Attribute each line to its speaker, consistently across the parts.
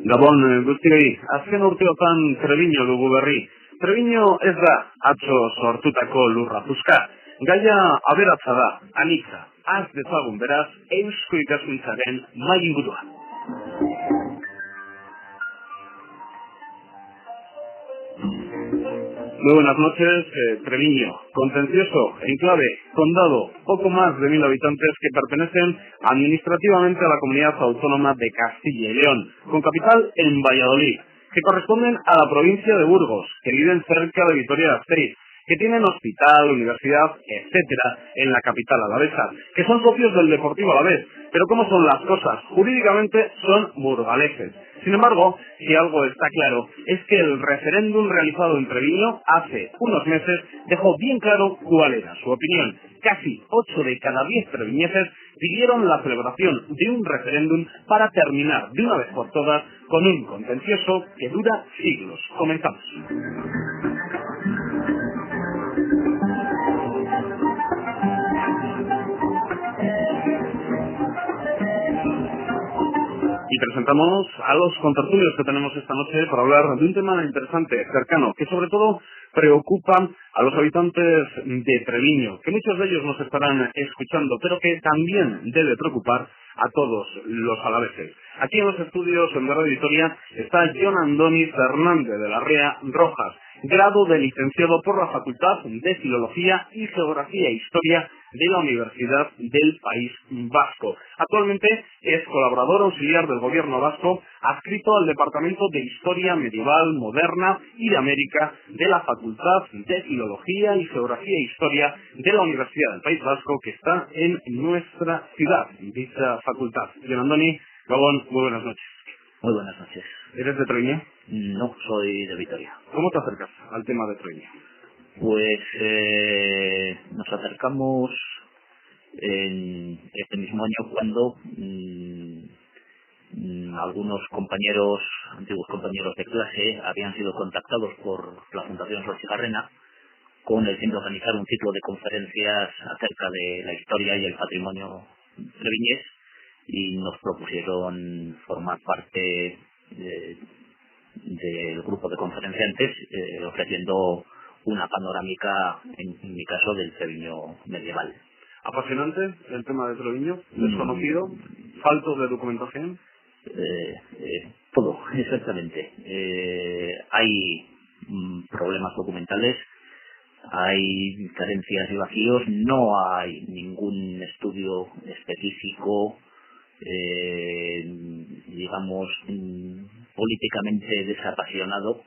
Speaker 1: Gabon guztioi, azken urteotan Trebiño dugu berri. Trebiño ez da atzo sortutako lurra puska. Gaia aberatsa da, anitza. Az dezagun beraz, eusko ikaskuntzaren mai ingurua. Muy buenas noches, Treviño, contencioso, enclave, condado, poco más de 1000 habitantes que pertenecen administrativamente a la comunidad autónoma de Castilla y León, con capital en Valladolid, que corresponden a la provincia de Burgos, que viven cerca de Vitoria-Gasteiz, que tienen hospital, universidad, etcétera, en la capital alavesa, que son socios del Deportivo Alavés, pero ¿cómo son las cosas? Jurídicamente son burgaleses. Sin embargo, si algo está claro, es que el referéndum realizado en Treviño hace unos meses dejó bien claro cuál era su opinión. Casi 8 de cada 10 treviñeses pidieron la celebración de un referéndum para terminar de una vez por todas con un contencioso que dura siglos. Comenzamos. Y presentamos a los contertulios que tenemos esta noche para hablar de un tema interesante, cercano, que sobre todo preocupa a los habitantes de Treviño, que muchos de ellos nos estarán escuchando, pero que también debe preocupar a todos los alaveses. Aquí en los estudios en Radio Vitoria está Jon Andoni Fernández de la Rea Rojas, grado de licenciado por la Facultad de Filología y Geografía e Historia de la Universidad del País Vasco. Actualmente es colaborador auxiliar del Gobierno vasco, adscrito al Departamento de Historia Medieval, Moderna y de América de la Facultad de Filología y Geografía e Historia de la Universidad del País Vasco, que está en nuestra ciudad, dicha facultad. Jon Andoni, Gabón, muy buenas noches.
Speaker 2: Muy buenas noches.
Speaker 1: ¿Eres de Treviño?
Speaker 2: No, soy de Vitoria.
Speaker 1: ¿Cómo te acercas al tema de Treviño?
Speaker 2: Pues nos acercamos en este mismo año cuando algunos compañeros, antiguos compañeros de clase, habían sido contactados por la Fundación Solchigarrena con el fin de organizar un ciclo de conferencias acerca de la historia y el patrimonio treviñés, y nos propusieron formar parte del grupo de conferenciantes, ofreciendo una panorámica, en mi caso, del Treviño medieval.
Speaker 1: ¿Apasionante el tema de Treviño? ¿Desconocido? ¿Falto de documentación?
Speaker 2: Todo, exactamente. Hay problemas documentales, hay carencias y vacíos, no hay ningún estudio específico, digamos, políticamente desapasionado,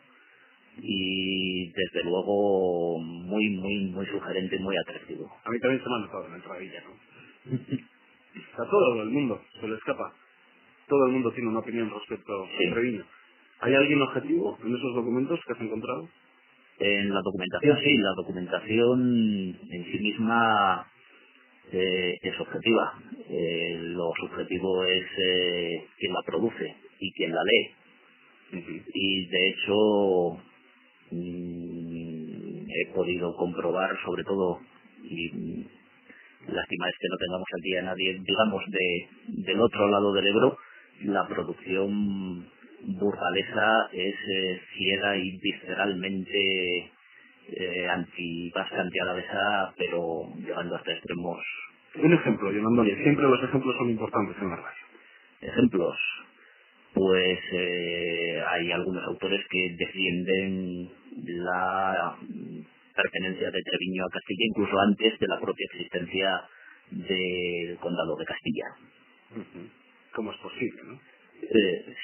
Speaker 2: y desde luego muy sugerente, muy atractivo.
Speaker 1: A mí también se me ha notado en la entradilla, ¿no? A todo el mundo se le escapa. Todo el mundo tiene una opinión respecto a Treviño. ¿Hay alguien objetivo en esos documentos que has encontrado?
Speaker 2: En la documentación, sí. La documentación en sí misma es objetiva. Lo subjetivo es quien la produce y quien la lee. Y de hecho he podido comprobar, sobre todo, y lástima es que no tengamos aquí a nadie, digamos, del otro lado del Ebro, la producción burgalesa es ciega y visceralmente anti-vasca, anti-alavesa, pero llegando hasta extremos.
Speaker 1: Un ejemplo, Jon Andoni, siempre los ejemplos son importantes en la radio.
Speaker 2: Ejemplos. Pues hay algunos autores que defienden la pertenencia de Treviño a Castilla, incluso antes de la propia existencia del Condado de Castilla.
Speaker 1: ¿Cómo es posible, no?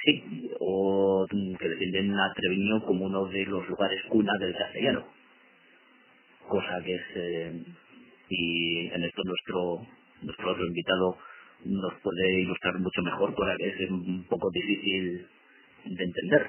Speaker 2: Sí, o que defienden a Treviño como uno de los lugares cuna del castellano, cosa que es, y en esto nuestro otro invitado nos puede ilustrar mucho mejor, cosa que es un poco difícil de entender.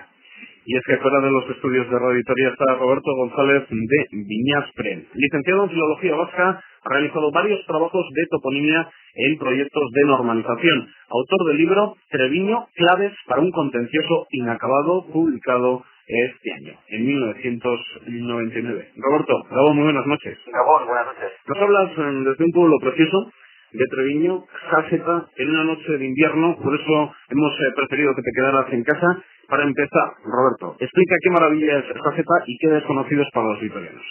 Speaker 1: Y es que fuera de los estudios de Radio Vitoria está Roberto González de Viñaspre. Licenciado en Filología Vasca, ha realizado varios trabajos de toponimia en proyectos de normalización. Autor del libro Treviño, claves para un contencioso inacabado, publicado este año, en 1999. Roberto, Gabón, muy buenas noches.
Speaker 3: Gabón, buenas noches.
Speaker 1: Nos hablas desde un pueblo precioso de Treviño, Sáseta, en una noche de invierno, por eso hemos preferido que te quedaras en casa. Para empezar, Roberto, explica qué maravilla es Sáseta y qué desconocidos para los vitorianos.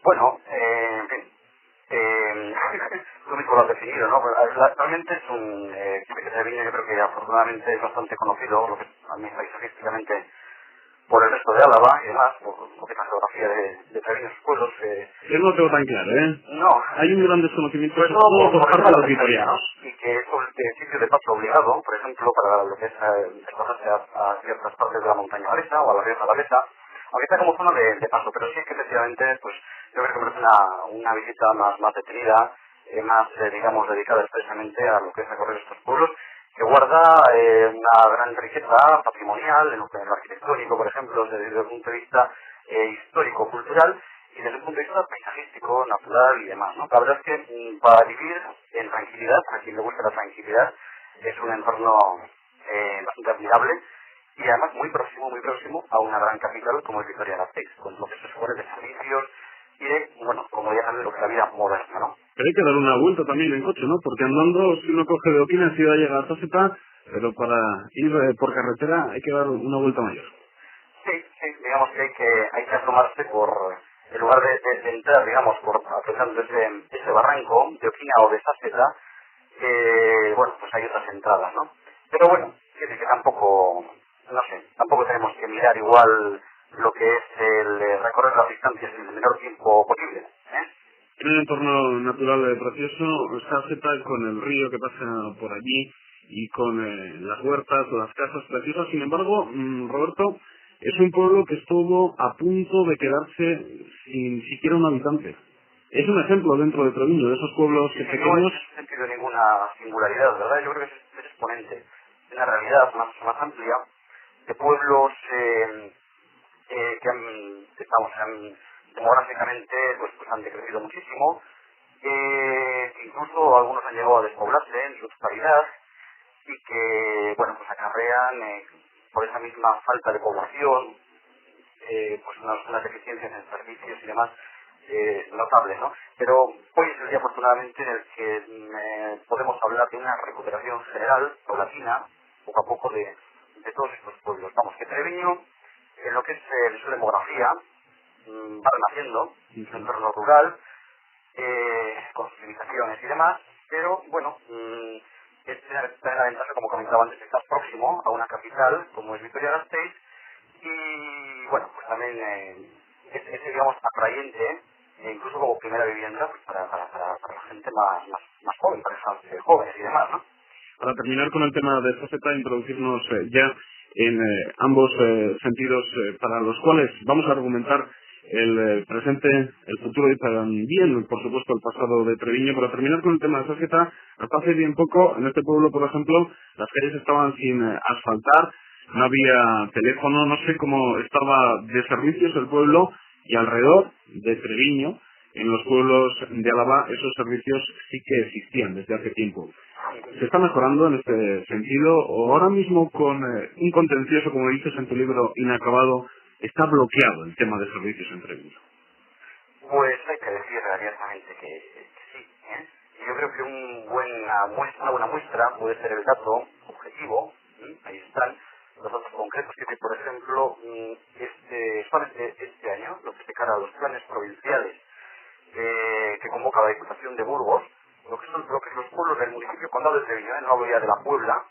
Speaker 3: Bueno, en fin, tú mismo lo has definido, ¿no? Realmente es un Treviño, yo creo que afortunadamente es bastante conocido, lo que también paisajísticamente por el resto de Álava y demás, por lo que es la geografía de Treviño, sus pueblos.
Speaker 1: Yo no lo tengo tan claro, ¿eh?
Speaker 3: No.
Speaker 1: Hay un gran desconocimiento,
Speaker 3: Pues
Speaker 1: sobre todo por parte de los vitorianos.
Speaker 3: Y que es un sitio de paso obligado, por ejemplo, para lo que es desplazarse a ciertas partes de la montaña Alavesa o a la Rioja Alavesa, aunque está como zona de paso, pero sí que efectivamente, pues yo creo que merece una visita más detenida, más, digamos, dedicada expresamente a lo que es recorrer estos pueblos, que guarda una gran riqueza patrimonial, en lo arquitectónico, por ejemplo, desde el punto de vista histórico-cultural, y desde el punto de vista paisajístico, natural y demás, ¿no? La verdad es que para vivir en tranquilidad, a quien le gusta la tranquilidad, es un entorno bastante admirable y además muy próximo a una gran capital como es Vitoria-Gasteiz, con lo que se supone de servicios y de, bueno, como ya saben, lo que es la vida moderna, ¿no?
Speaker 1: Pero hay que dar una vuelta también en coche, ¿no? Porque andando, si uno coge de Oquina, sí va a llegar a Sáseta, pero para ir por carretera hay que dar una vuelta mayor.
Speaker 3: Sí, digamos que hay que asomarse por, en lugar de entrar, digamos, por apretando ese barranco de Oquina o de Sáseta, bueno, pues hay otras entradas, ¿no? Pero bueno, que tampoco, no sé, tampoco tenemos que mirar igual lo que es el recorrer las distancias en el menor tiempo posible, ¿eh?
Speaker 1: En un entorno natural precioso, Sáseta con el río que pasa por allí y con las huertas o las casas preciosas. Sin embargo, Roberto, es un pueblo que estuvo a punto de quedarse sin siquiera un habitante. Es un ejemplo dentro de Treviño, de esos pueblos
Speaker 3: Sí,
Speaker 1: pequeños.
Speaker 3: no he sentido ninguna singularidad, ¿verdad? Yo creo que es exponente de una realidad más amplia, de pueblos demográficamente pues han decrecido muchísimo, incluso algunos han llegado a despoblarse en su totalidad y que, bueno, pues acarrean por esa misma falta de población, pues unas deficiencias en servicios y demás notables, ¿no? Pero hoy es el día afortunadamente en el que podemos hablar de una recuperación general, paulatina, poco a poco de todos estos pueblos. Vamos, que Treviño, en lo que es su demografía, va renaciendo, en su entorno rural, con sus limitaciones y demás, pero bueno, tiene la ventaja, como comentaba antes, de estar próximo a una capital como es Vitoria-Gasteiz y bueno, pues también es digamos atrayente, incluso como primera vivienda pues para la gente más joven, parejas jóvenes y demás, ¿no?
Speaker 1: Para terminar con el tema de Sáseta, introducirnos ya en ambos sentidos para los cuales vamos a argumentar el presente, el futuro y también, por supuesto, el pasado de Treviño. Para terminar con el tema de Sáseta, hasta hace bien poco, en este pueblo, por ejemplo, las calles estaban sin asfaltar, no había teléfono, no sé cómo estaba de servicios el pueblo, y alrededor de Treviño, en los pueblos de Álava, esos servicios sí que existían desde hace tiempo. ¿Se está mejorando en este sentido o ahora mismo con un contencioso, como dices en tu libro, inacabado, está bloqueado el tema de servicios en Treviño?
Speaker 3: Pues hay que decir abiertamente que sí, ¿eh? Y yo creo que una buena muestra puede ser el dato objetivo, ahí están los datos concretos que por ejemplo, solamente este año, lo que se cara a los planes provinciales que convoca la Diputación de Burgos, lo que son los pueblos del municipio condado de Treviño, no hablo ya de la Puebla,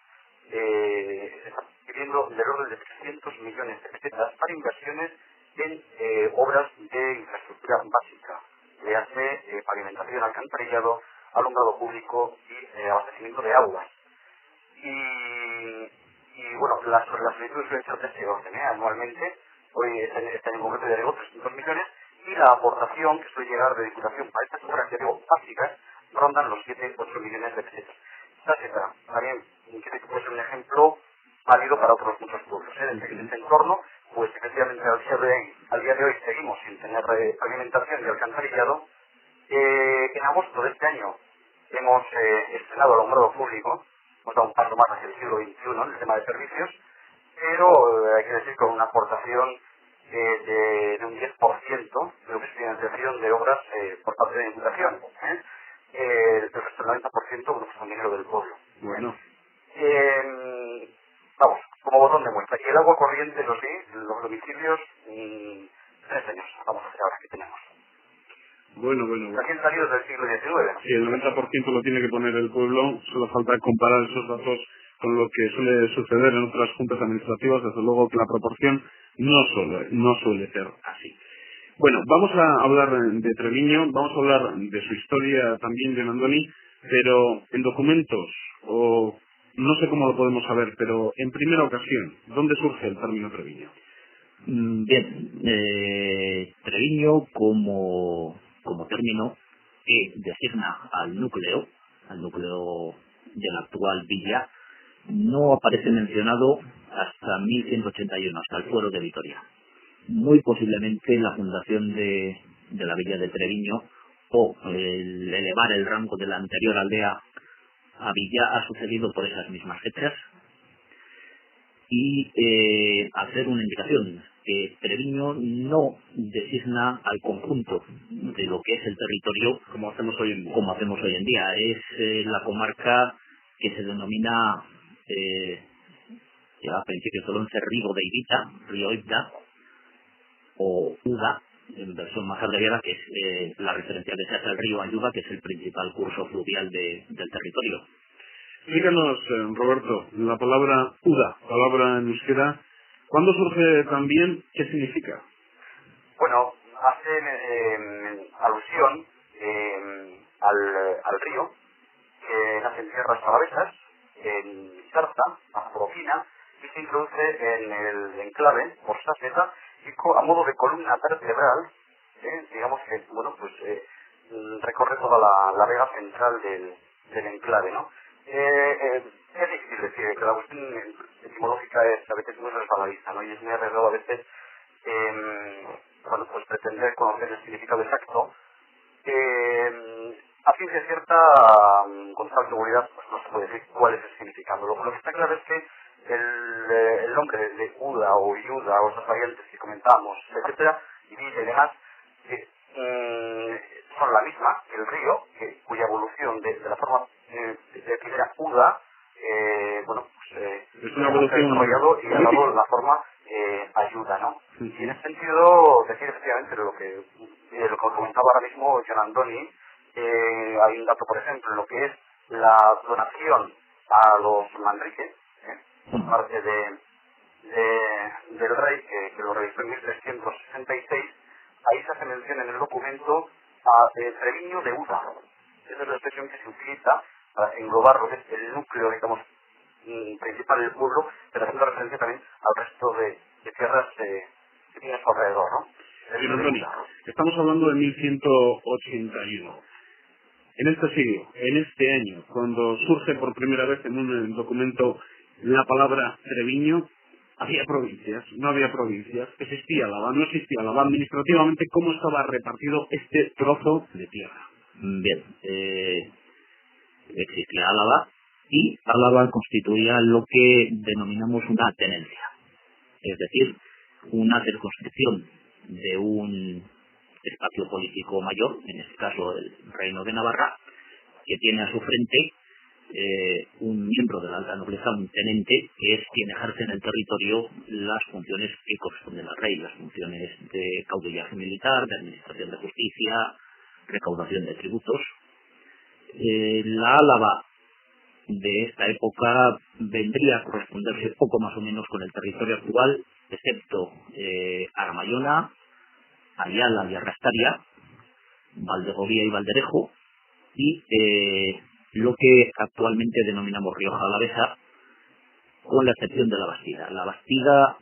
Speaker 3: se está pidiendo del orden de 300 millones de pesetas para inversiones en obras de infraestructura básica, le hace pavimentación, alcantarillado, alumbrado público y abastecimiento de aguas. Y bueno, las solicitudes suelen ser de este orden, anualmente, hoy este año en concreto ya llegó 300 millones, y la aportación que suele llegar de Diputación para estas obras que digo básicas rondan los 7-8 millones de pesetas. Sáseta, también, que puede ser un ejemplo válido para otros muchos pueblos. En este entorno, pues efectivamente al día de hoy seguimos sin tener pavimentación y alcantarillado. En agosto de este año hemos estrenado alumbrado público, hemos dado un paso más hacia el siglo XXI en el tema de servicios, pero hay que decir con una aportación de un 10% de lo que es financiación de obras por parte de la Diputación. El resto del 90% con dinero del pueblo.
Speaker 1: Bueno.
Speaker 3: Vamos, como botón de muestra. Y el agua corriente, eso sí, los domicilios, 3 años, vamos a hacer ahora que tenemos.
Speaker 1: Bueno.
Speaker 3: Recién salidos del siglo XIX.
Speaker 1: Si el 90% lo tiene que poner el pueblo, solo falta comparar esos datos con lo que suele suceder en otras juntas administrativas. Desde luego que la proporción no suele ser así. Bueno, vamos a hablar de Treviño, vamos a hablar de su historia también, John Andoni, pero en documentos, o no sé cómo lo podemos saber, pero en primera ocasión, ¿dónde surge el término Treviño?
Speaker 2: Bien, Treviño como término que designa al núcleo de la actual villa, no aparece mencionado hasta 1181, hasta el fuero de Vitoria. Muy posiblemente la fundación de la villa de Treviño o el elevar el rango de la anterior aldea a villa ha sucedido por esas mismas fechas. Y hacer una indicación que Treviño no designa al conjunto de lo que es el territorio
Speaker 1: Como hacemos hoy en día.
Speaker 2: Es la comarca que se denomina ya a principios del 11 Río Ibda o Uda, en versión más abreviada, que es la referencia que se hace al río Ayuda, que es el principal curso fluvial del territorio.
Speaker 1: Díganos, Roberto, la palabra Uda, palabra en euskera, ¿cuándo surge también? ¿Qué significa?
Speaker 3: Bueno, hace alusión al río que nace en tierras alavesas, en Zarza, Azorofina, y se introduce en el enclave por Saseta y a modo de columna vertebral, digamos que, bueno, pues recorre toda la vega central del enclave, ¿no? Es difícil decir que la cuestión etimológica es a veces muy resbaladista, ¿no? Y es muy arriesgado a veces, bueno, pues pretender conocer el significado exacto. A ciencia cierta, con total seguridad, pues no se puede decir cuál es el significado. Lo que está claro es que el nombre de Uda o Iuda o esas variantes que comentamos, etcétera, y Villa y demás, son la misma que el río, cuya evolución de la forma de primera Uda, bueno, pues
Speaker 1: es una evolución
Speaker 3: desarrollado y ha dado la forma ayuda, ¿no? Y en ese sentido, decir efectivamente lo que comentaba ahora mismo John Andoni, hay un dato, por ejemplo, en lo que es la donación a los Manrique, por parte del rey, que lo realizó en 1366, ahí se hace mención en el documento a Treviño de Uda. Esa es la expresión que se utiliza para englobar lo que es el núcleo, digamos, principal del pueblo, pero haciendo referencia también al resto de tierras que tiene a su alrededor, ¿no?
Speaker 1: Sí, Antoni, estamos hablando de 1181. En este siglo, en este año, cuando surge por primera vez en un documento la palabra Treviño, ¿había provincias? ¿No había provincias? ¿Existía Álava? ¿No existía Álava? Administrativamente, ¿cómo estaba repartido este trozo de tierra?
Speaker 2: Bien, existía Álava y Álava constituía lo que denominamos una tenencia, es decir, una circunscripción de un espacio político mayor, en este caso el Reino de Navarra, que tiene a su frente un miembro de la alta nobleza, un tenente, que es quien ejerce en el territorio las funciones que corresponden al rey, las funciones de caudillaje militar, de administración de justicia, recaudación de tributos. La Álava de esta época vendría a corresponderse poco más o menos con el territorio actual, excepto Armayona, Ayala y Arrastaria, Valdegovía y Valderejo, y lo que actualmente denominamos Rioja Alavesa, con la excepción de la Bastida. La Bastida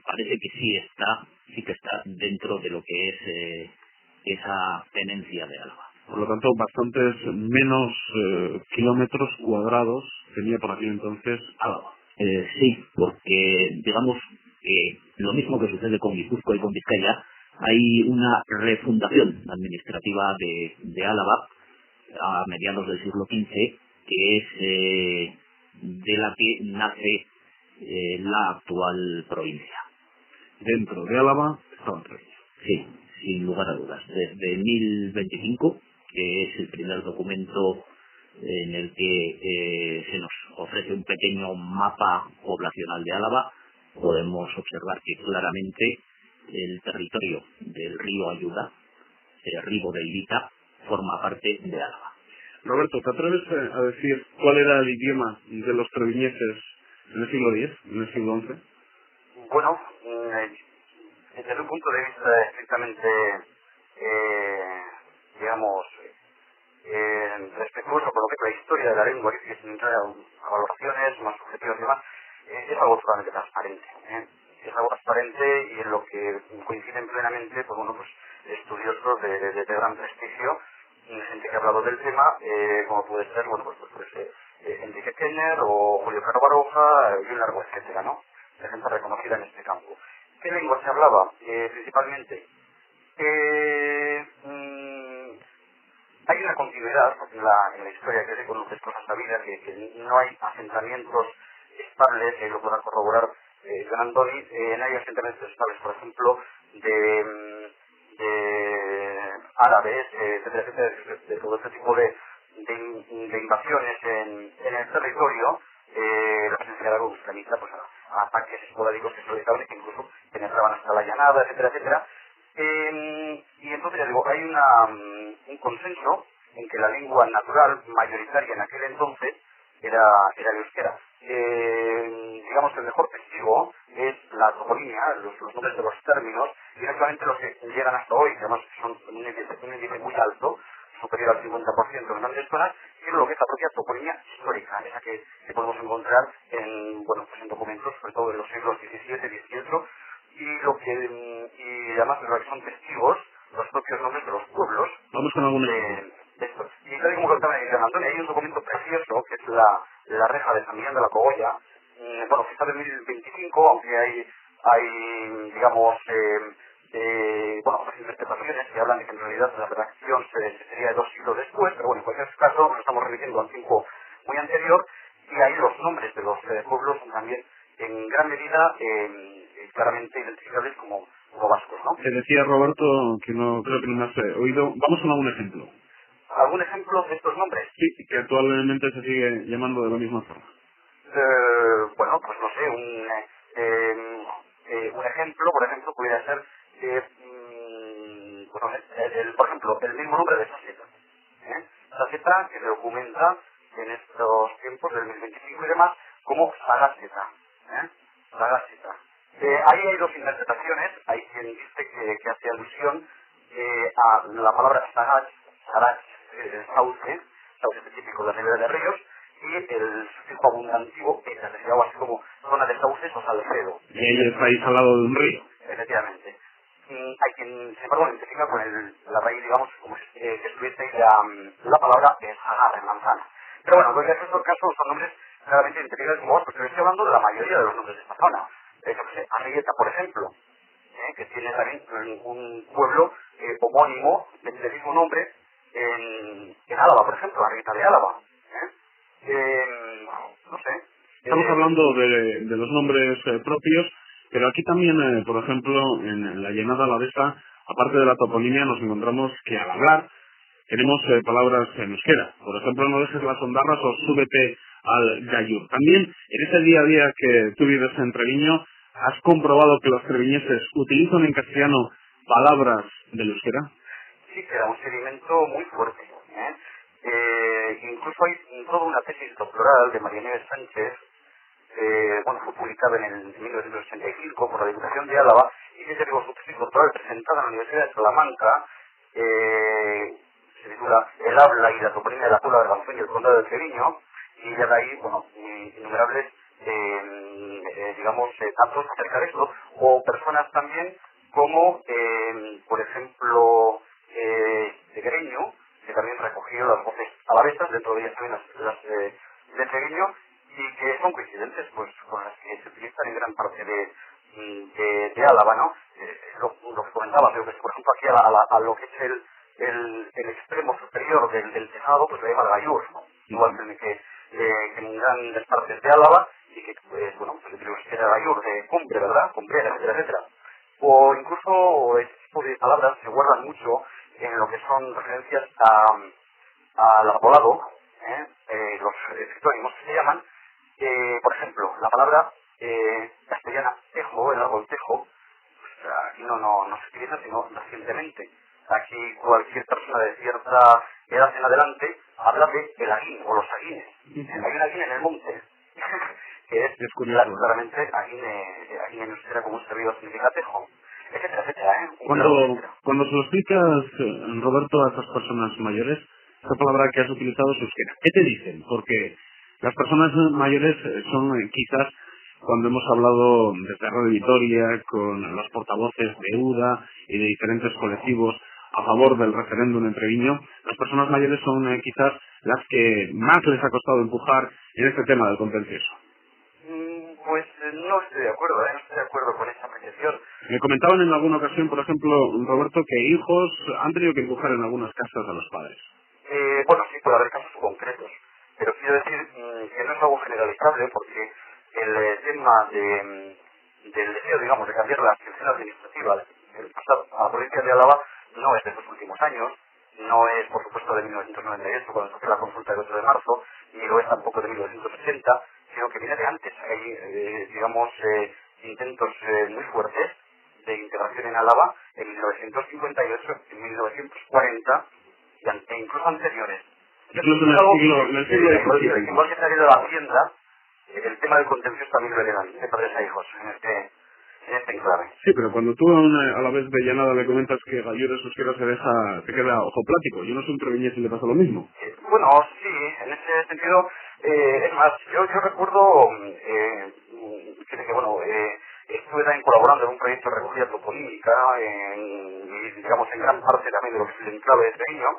Speaker 2: parece que sí que está dentro de lo que es esa tenencia de Álava.
Speaker 1: Por lo tanto, bastantes menos kilómetros cuadrados tenía por aquel entonces Álava.
Speaker 2: Sí, porque digamos que lo mismo que sucede con Guipúzcoa y con Vizcaya, hay una refundación administrativa de Álava a mediados del siglo XV, que es de la que nace la actual provincia.
Speaker 1: Dentro de Álava estaba Treviño.
Speaker 2: Sí, sin lugar a dudas. Desde 1025, que es el primer documento en el que se nos ofrece un pequeño mapa poblacional de Álava, podemos observar que claramente el territorio del río Ayuda, el Ribo del Vita, forma parte de Álava.
Speaker 1: Roberto, ¿te atreves a decir cuál era el idioma de los treviñeses en el siglo X, en el siglo XI?
Speaker 3: Bueno, desde un punto de vista estrictamente, digamos, respetuoso con lo que es la historia de la lengua, que sin entrar a valoraciones más subjetivas y demás, es algo totalmente transparente. Es algo transparente y en lo que coinciden plenamente pues, bueno, pues, estudiosos de gran prestigio, gente que ha hablado del tema, como puede ser, bueno, pues Enrique Kenner o Julio Caro Baroja y un largo etcétera, ¿no? De gente reconocida en este campo. ¿Qué lengua se hablaba? Principalmente. Hay una continuidad en la historia que se conoce cosas sabidas, que no hay asentamientos estables, que lo pueda corroborar Don Andoni, no hay asentamientos estables, por ejemplo, de árabes, de todo este tipo de invasiones en el territorio, la presencia de algo islamista, pues a ataques esporádicos que se realizaban y que incluso penetraban hasta la llanada, etcétera, etcétera. Y entonces, ya digo, hay un consenso en que la lengua natural mayoritaria en aquel entonces era el euskera. Digamos que el mejor testigo es la toponimia, los nombres de los términos, y no solamente los que llegan hasta hoy, que además son un índice muy alto, superior al 50% en grandes zonas, sino lo que es la propia toponimia histórica, esa que podemos encontrar en documentos, sobre todo de los siglos XVII, XVIII, y además de lo que son testigos, los propios nombres de los pueblos.
Speaker 1: Vamos con algún
Speaker 3: de estos. Y tal y como contaba Don Antonio, hay un documento precioso que es la reja de San Millán de la Cogolla, que está de 1025, aunque hay digamos, otras interpretaciones que hablan de que en realidad la redacción sería de 2 siglos después, pero bueno, en cualquier caso nos estamos remitiendo al tiempo muy anterior, y ahí los nombres de los pueblos son también en gran medida claramente identificables como vascos, ¿no?
Speaker 1: Te decía Roberto, que no creo que no me has oído, vamos con algún ejemplo.
Speaker 3: ¿Algún ejemplo de estos nombres?
Speaker 1: Sí, que actualmente se sigue llamando de la misma forma.
Speaker 3: Pues no sé, un ejemplo, por ejemplo, pudiera ser, por ejemplo, el mismo nombre de Saseta. Saseta, que se documenta en estos tiempos del 1025 y demás, como Sagáseta. Sagáseta. Ahí hay dos interpretaciones. Hay quien dice que hace alusión a la palabra Sagach, sauce típico de Ribera de Ríos, y el sufijo abundativo que se refiere así como zona de sauces o salcedo.
Speaker 1: Y ella está ahí al lado de un río.
Speaker 3: Efectivamente. Hay quien, sin embargo, identifica con la raíz, digamos, como si estuviese la palabra sagar, en manzana. Pero bueno, en cualquier caso son nombres claramente identificados como vascos, pero estoy hablando de la mayoría de los nombres de esta zona. Arrieta, por ejemplo, que tiene también un pueblo homónimo del mismo nombre en Álava, por ejemplo, Arrieta de Álava. No sé.
Speaker 1: Estamos hablando de los nombres propios, pero aquí también, por ejemplo, en la llanada alavesa, aparte de la toponimia, nos encontramos que al hablar tenemos palabras en euskera. Por ejemplo, no dejes las ondarras o súbete al gallur. También, en ese día a día que tú vives en Treviño, ¿has comprobado que los treviñeses utilizan en castellano palabras del euskera?
Speaker 3: Sí, que era un sedimento muy fuerte. Incluso hay toda una tesis doctoral de María Nieves Sánchez, fue publicada en el 1985 por la Diputación de Álava, y que su tesis doctoral presentada en la Universidad de Salamanca, se titula El habla y la toponimia de la Puebla de Banzón y el Condado de Treviño, y ya de ahí, innumerables, datos acerca de esto, o personas también como, por ejemplo, de Greño, que también recogió las voces alavesas, dentro de ellas también las de Treviño, y que son coincidentes pues con las que se utilizan en gran parte de Álava, ¿no? Lo que comentaba, creo que por ejemplo aquí a lo que es el extremo superior del tejado, pues le llama el gallur, ¿no? Igual que en grandes partes de Álava, y que, bueno, pues le era gallur de cumbre, ¿verdad? Cumbre, etcétera, etcétera. O incluso este tipo de palabras se guardan mucho en lo que son referencias al apolado, los epictónimos que se llaman. Por ejemplo, la palabra castellana tejo, el árbol tejo, pues, aquí no se utiliza sino recientemente. Aquí cualquier persona de cierta edad en adelante habla de el aguín o los aguines. Hay un aguín en el monte, que es claramente aguín en euskera como un servidor significa tejo, etcétera, etcétera.
Speaker 1: Cuando se lo explicas, Roberto, a estas personas mayores, esta palabra que has utilizado es euskera, ¿qué te dicen? Porque las personas mayores son quizás, cuando hemos hablado desde Radio Vitoria con los portavoces de UDA y de diferentes colectivos a favor del referéndum en Treviño, las personas mayores son quizás las que más les ha costado empujar en este tema del contencioso.
Speaker 3: Pues no estoy de acuerdo, no estoy de acuerdo con esa apreciación.
Speaker 1: Me comentaban en alguna ocasión, por ejemplo, Roberto, que hijos han tenido que empujar en algunas casas a los padres.
Speaker 3: Bueno, sí, puede haber casos concretos, pero quiero decir que no es algo generalizable, porque el tema del deseo, digamos, de cambiar la adscripción administrativa del pasado a la provincia de Álava no es de estos últimos años, no es, por supuesto, de 1998, cuando se hace la consulta del 8 de marzo, ni lo es tampoco de 1980, sino que viene de antes. Hay, digamos, intentos muy fuertes de integración en Álava en 1958, en 1940 e incluso anteriores.
Speaker 1: Incluso en el siglo XVII.
Speaker 3: Igual que se ha ido a la Hacienda, el tema del contencioso también lo heredan de padres a hijos en este enclave.
Speaker 1: Sí, pero cuando tú a la vez de llanada le comentas que Gallures euskera se queda ojoplático, yo no soy un treviñés y le pasa lo mismo.
Speaker 3: Bueno, sí, en ese sentido, es más, yo recuerdo que bueno, estuve también colaborando en un proyecto de recogida toponímica, y digamos en gran parte también de lo que es el enclave de Treviño,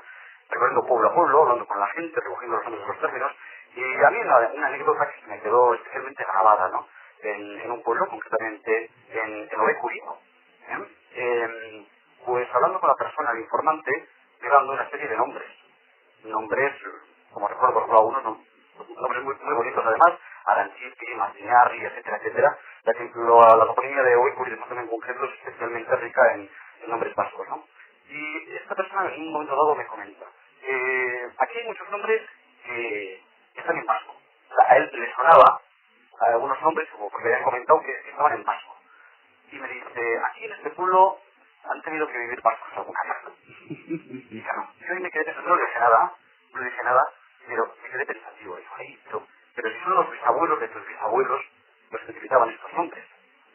Speaker 3: recorriendo pueblo a pueblo, hablando con la gente, recogiendo los nombres de los términos, y a mí una anécdota que me quedó especialmente grabada, ¿no? En un pueblo, concretamente en Orecuri, pues hablando con la persona, el informante, me dando una serie de nombres, como recuerdo por algunos, nombres muy, muy bonitos además, Aranchipi, Martiñarri, etcétera, etcétera, ya que la toponimia de Orecuri, en concreto, es especialmente rica en nombres vascos, ¿no? Y esta persona en un momento dado me comenta, aquí hay muchos nombres que están en vasco. O sea, a él le sonaba a algunos nombres, como porque le habían comentado que estaban en vasco. Y me dice, aquí en este pueblo han tenido que vivir vascos alguna vez. Y claro, yo ahí me quedé pensando, no le dije nada, pero me quedé pensativo. Digo, pero si son los bisabuelos de tus bisabuelos los que utilizaban estos nombres.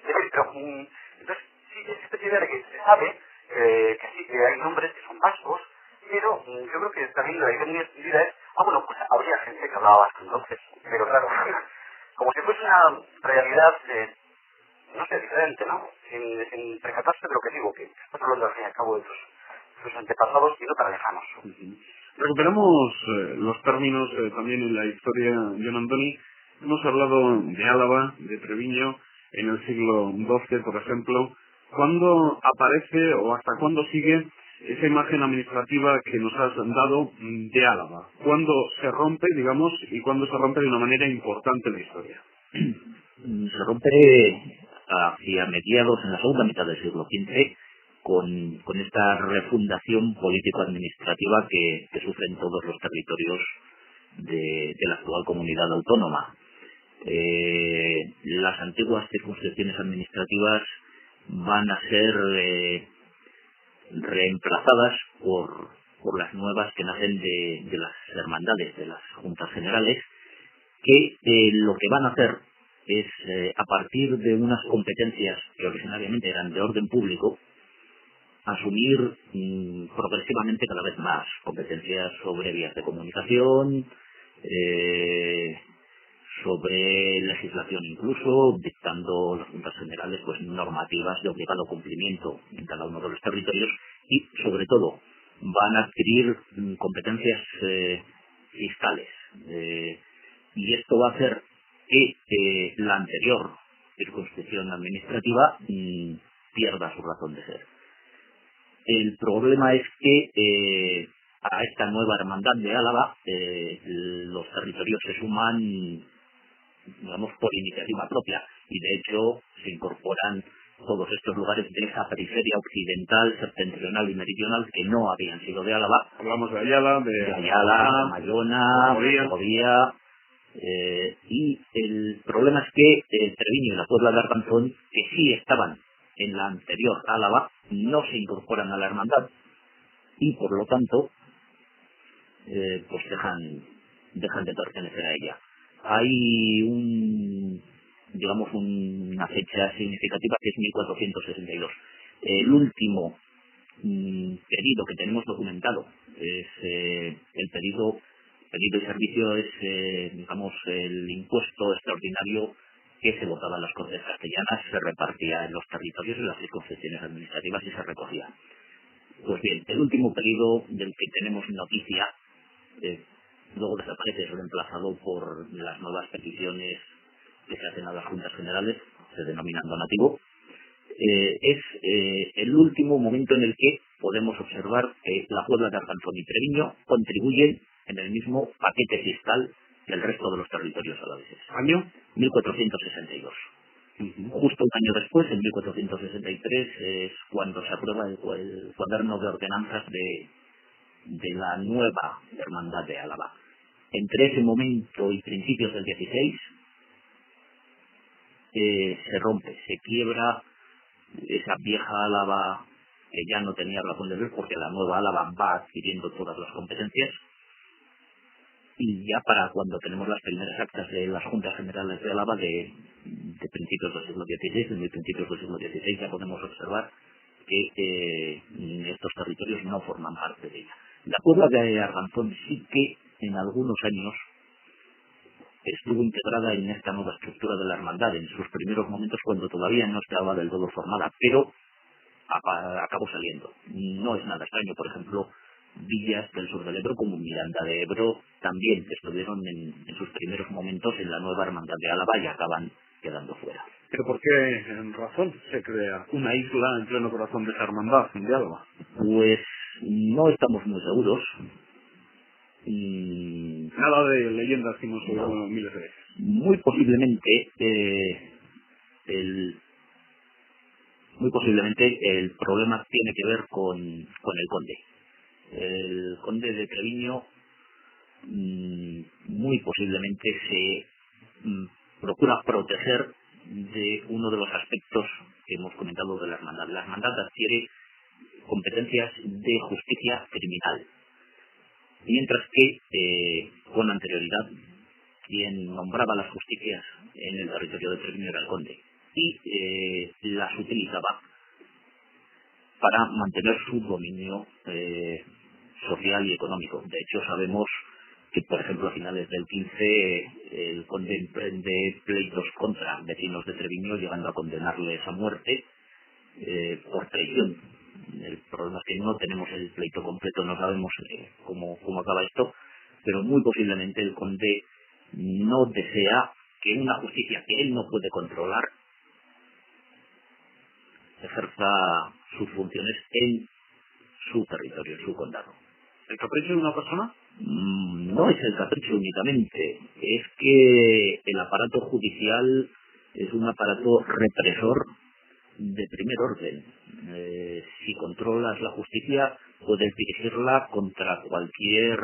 Speaker 3: Pero, entonces, sí, es esta idea de que se sabe que sí, que hay nombres que son vascos, pero yo creo que también la idea muy extendida es, bueno, pues habría gente que hablaba vasco entonces, pero claro, como si fuese una realidad, no sé, diferente, ¿no? Sin percatarse de lo que digo, que estás hablando al fin y al cabo de tus antepasados y no tan lejanos.
Speaker 1: Recuperamos los términos también en la historia, John Antoni. Hemos hablado de Álava, de Treviño, en el siglo XII, por ejemplo. ¿Cuándo aparece o hasta cuándo sigue esa imagen administrativa que nos has dado de Álava? ¿Cuándo se rompe, digamos, y cuándo se rompe de una manera importante en la historia?
Speaker 2: Se rompe hacia mediados, en la segunda mitad del siglo XV, con esta refundación político-administrativa que sufren todos los territorios de la actual comunidad autónoma. Las antiguas circunscripciones administrativas van a ser reemplazadas por las nuevas que nacen de las hermandades, de las juntas generales, que lo que van a hacer es, a partir de unas competencias que originariamente eran de orden público, asumir progresivamente cada vez más competencias sobre vías de comunicación, sobre legislación incluso, dictando las juntas generales pues normativas de obligado cumplimiento en cada uno de los territorios y, sobre todo, van a adquirir competencias fiscales. Y esto va a hacer que la anterior circunscripción administrativa pierda su razón de ser. El problema es que a esta nueva hermandad de Álava los territorios se suman, digamos, por iniciativa propia, y de hecho se incorporan todos estos lugares de esa periferia occidental, septentrional y meridional que no habían sido de Álava.
Speaker 1: Hablamos de Ayala,
Speaker 2: Mayona, Segovia, y el problema es que Treviño y la Puebla de Arganzón, que sí estaban en la anterior Álava, no se incorporan a la hermandad y por lo tanto pues dejan de pertenecer a ella. Hay una fecha significativa que es 1462. El último pedido que tenemos documentado es el pedido y servicio es el impuesto extraordinario que se votaba en las Cortes Castellanas, se repartía en los territorios y las circunscripciones administrativas y se recogía. Pues bien, el último pedido del que tenemos noticia luego desaparece, es reemplazado por las nuevas peticiones que se hacen a las Juntas Generales, se denominan donativo. Es el último momento en el que podemos observar que la Puebla de Arganzón y Treviño contribuyen en el mismo paquete fiscal del resto de los territorios alaveses.
Speaker 1: ¿Año?
Speaker 2: 1462. Justo un año después, en 1463, es cuando se aprueba el cuaderno de ordenanzas de la nueva hermandad de Álava. Entre ese momento y principios del 16 se rompe, se quiebra esa vieja Álava que ya no tenía razón de ser, porque la nueva Álava va adquiriendo todas las competencias, y ya para cuando tenemos las primeras actas de las Juntas Generales de Álava de principios del siglo XVI, desde principios del siglo XVI ya podemos observar que estos territorios no forman parte de ella. La Puebla de Arganzón sí que en algunos años estuvo integrada en esta nueva estructura de la hermandad en sus primeros momentos, cuando todavía no estaba del todo formada, pero acabó saliendo. No es nada extraño, por ejemplo, villas del sur del Ebro como Miranda de Ebro también estuvieron en sus primeros momentos en la nueva hermandad de Álava y acaban quedando fuera.
Speaker 1: ¿Pero por qué razón se crea una isla en pleno corazón de esa hermandad de Álava?
Speaker 2: Pues no estamos muy seguros.
Speaker 1: Nada de leyendas que hemos oído miles de veces.
Speaker 2: Muy posiblemente el problema tiene que ver con el conde. El conde de Treviño muy posiblemente se procura proteger de uno de los aspectos que hemos comentado de la hermandad. La hermandad adquiere competencias de justicia criminal, mientras que con anterioridad quien nombraba las justicias en el territorio de Treviño era el conde, y las utilizaba para mantener su dominio social y económico. De hecho, sabemos que, por ejemplo, a finales del 15 el conde emprende pleitos contra vecinos de Treviño, llegando a condenarles a muerte por traición. El problema es que no tenemos el pleito completo, no sabemos cómo acaba esto, pero muy posiblemente el conde no desea que una justicia que él no puede controlar ejerza sus funciones en su territorio, en su condado.
Speaker 1: ¿El capricho de una persona?
Speaker 2: No es el capricho únicamente, es que el aparato judicial es un aparato represor de primer orden. Si controlas la justicia, puedes dirigirla contra cualquier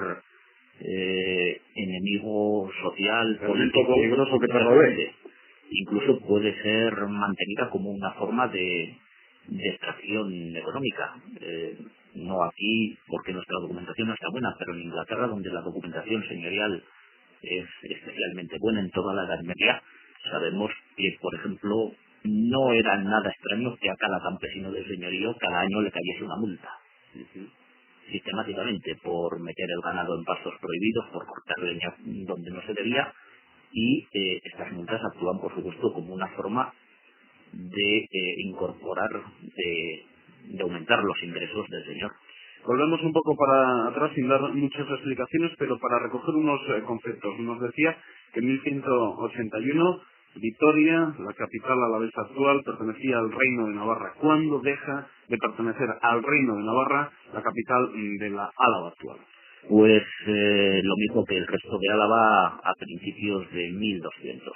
Speaker 2: enemigo social, político,
Speaker 1: peligroso que te rodee.
Speaker 2: Incluso puede ser mantenida como una forma de extracción económica. No aquí, porque nuestra documentación no está buena, pero en Inglaterra, donde la documentación señorial es especialmente buena, en toda la Edad Media, sabemos que, por ejemplo, no era nada extraño que a cada campesino del señorío cada año le cayese una multa. Sistemáticamente, por meter el ganado en pastos prohibidos, por cortar leña donde no se debía, y estas multas actúan, por supuesto, como una forma de incorporar, de aumentar los ingresos del señor.
Speaker 1: Volvemos un poco para atrás sin dar muchas explicaciones, pero para recoger unos conceptos. Nos decía que en 1181 Vitoria, la capital alavesa actual, pertenecía al Reino de Navarra. ¿Cuándo deja de pertenecer al Reino de Navarra la capital de la Álava actual?
Speaker 2: Pues lo mismo que el resto de Álava a principios de 1200.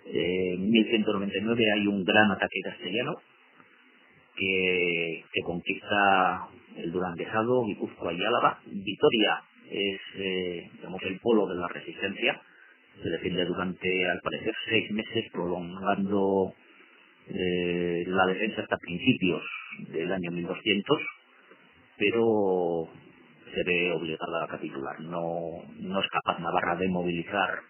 Speaker 2: En 1199 hay un gran ataque castellano que conquista el Duranguesado, Guipúzcoa y Álava. Vitoria es digamos, el polo de la resistencia. Se defiende durante, al parecer, 6 meses, prolongando la defensa hasta principios del año 1200, pero se ve obligada a capitular. No es capaz Navarra de movilizar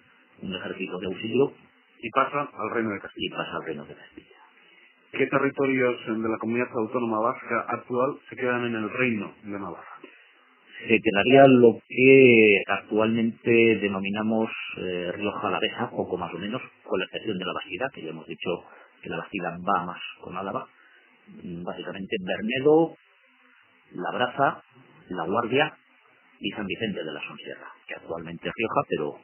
Speaker 2: un ejército de auxilio
Speaker 1: Y pasa al Reino de Castilla.
Speaker 2: Castilla.
Speaker 1: ¿Qué territorios de la comunidad autónoma vasca actual se quedan en el Reino de Navarra?
Speaker 2: Se quedaría lo que actualmente denominamos Rioja Alavesa, poco más o menos, con la excepción de la Bastida, que ya hemos dicho que la Bastida va más con Álava. Básicamente Bernedo, Labraza, La Guardia y San Vicente de la Sonsierra, que actualmente es Rioja, pero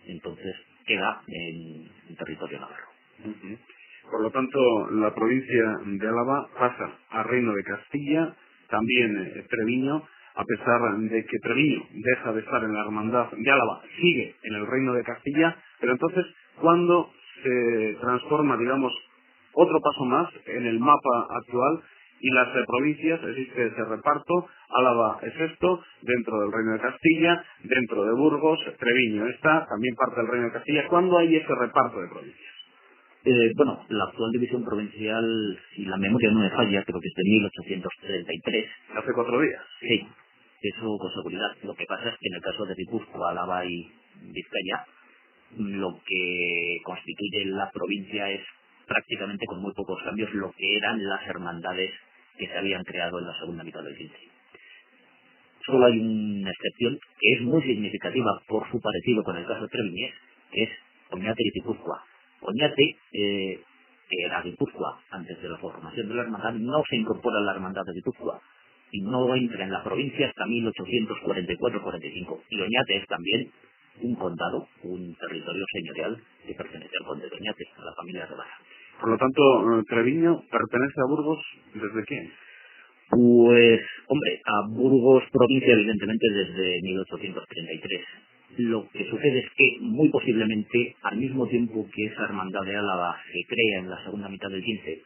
Speaker 2: entonces queda en territorio navarro.
Speaker 1: Uh-huh. Por lo tanto, la provincia de Álava pasa al Reino de Castilla, también Treviño, a pesar de que Treviño deja de estar en la hermandad de Álava, sigue en el Reino de Castilla, pero entonces, ¿cuándo se transforma, digamos, otro paso más en el mapa actual y las provincias, existe ese reparto? Álava es esto, dentro del Reino de Castilla, dentro de Burgos, Treviño está, también parte del Reino de Castilla. ¿Cuándo hay ese reparto de provincias?
Speaker 2: Bueno, la actual división provincial, si la memoria no me falla, creo que es de 1833.
Speaker 1: Hace 4 días.
Speaker 2: Sí, eso con seguridad. Lo que pasa es que en el caso de Guipúzcoa, Álava y Vizcaya, lo que constituye la provincia es prácticamente con muy pocos cambios lo que eran las hermandades que se habían creado en la segunda mitad del XV. Solo hay una excepción que es muy significativa por su parecido con el caso treviñés, que es Oñate y Guipúzcoa. Oñate, que era Guipúzcoa antes de la formación de la hermandad, no se incorpora a la hermandad de Guipúzcoa y no entra en la provincia hasta 1844-45. Y Oñate es también un condado, un territorio señorial que pertenece al conde de Oñate, a la familia de Baja.
Speaker 1: Por lo tanto, Treviño pertenece a Burgos ¿desde quién?
Speaker 2: Pues, hombre, a Burgos provincia evidentemente desde 1833. Lo que sucede es que muy posiblemente al mismo tiempo que esa hermandad de Álava se crea en la segunda mitad del XV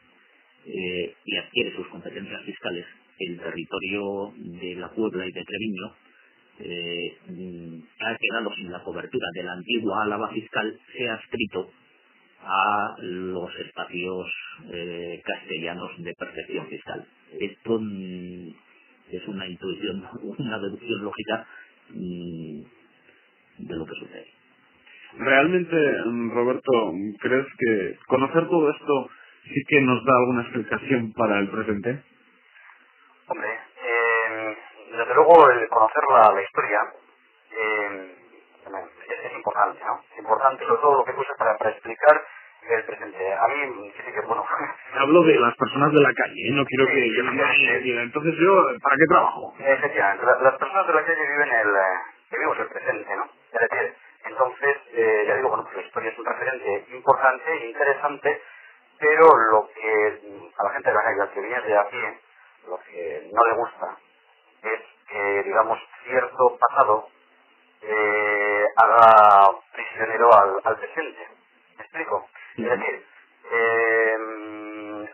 Speaker 2: y adquiere sus competencias fiscales, el territorio de la Puebla y de Treviño ha quedado sin la cobertura de la antigua Álava fiscal, se ha adscrito a los espacios castellanos de percepción fiscal. Esto es una intuición, una deducción lógica de lo que sucede.
Speaker 1: ¿Realmente, Roberto, crees que conocer todo esto sí que nos da alguna explicación para el presente?
Speaker 3: Hombre, desde luego el conocer la historia es importante, ¿no? Es importante sobre todo lo que tú usas para explicar el presente. A mí sí que, bueno...
Speaker 1: Hablo de las personas de la calle, no quiero que yo
Speaker 3: sí.
Speaker 1: diga, entonces yo, ¿para qué trabajo?
Speaker 3: Efectivamente, las personas de la calle vivimos el presente, ¿no? Es decir, entonces, ya digo, bueno, pues la historia es un referente importante, interesante, pero lo que a la gente de la calle, al que viene de a pie, lo que no le gusta es que, digamos, cierto pasado haga prisionero al presente. ¿Me explico? Es decir,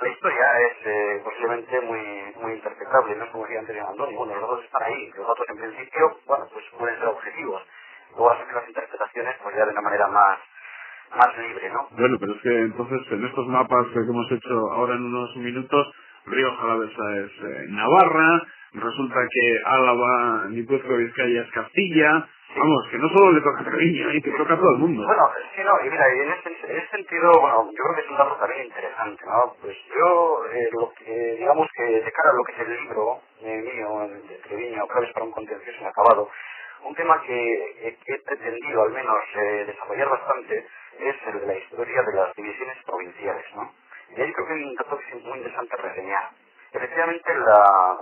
Speaker 3: la historia es posiblemente muy interpretable, no es como decía antes Antonio, bueno, los datos están ahí, los datos en principio, bueno, pues pueden ser objetivos, luego hacen las interpretaciones pues ya de una manera más libre, ¿no?
Speaker 1: Bueno, pero es que entonces en estos mapas que hemos hecho ahora en unos minutos, Rioja Alavesa es Navarra, resulta que Álava, Guipúzcoa, Vizcaya es Castilla. Vamos, que no solo le toca a Treviño, que toca a todo el mundo.
Speaker 3: Bueno, sí, no, y mira, y en ese sentido, bueno, yo creo que es un dato también interesante, ¿no? Pues yo, lo que, digamos que de cara a lo que es el libro mío, de Treviño, Claves para un contencioso inacabado, un tema que he pretendido al menos desarrollar bastante es el de la historia de las divisiones provinciales, ¿no? Y ahí creo que hay un dato que es muy interesante reseñar. Efectivamente, la